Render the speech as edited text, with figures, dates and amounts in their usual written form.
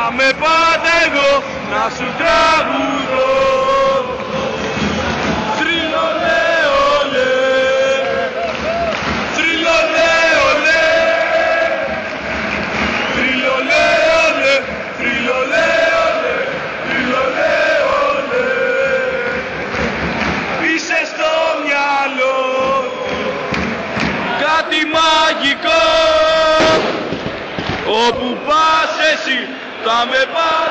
να με πάτε εγώ να σου τραγουδώ. Θρυλολέ ολέ, θρυλολέ ολέ, θρυλολέ ολέ, θρυλολέ ολέ, θρυλολέ ολέ. Είσαι στο μυαλό κάτι μαγικό, όπου πας εσύ θα με πας.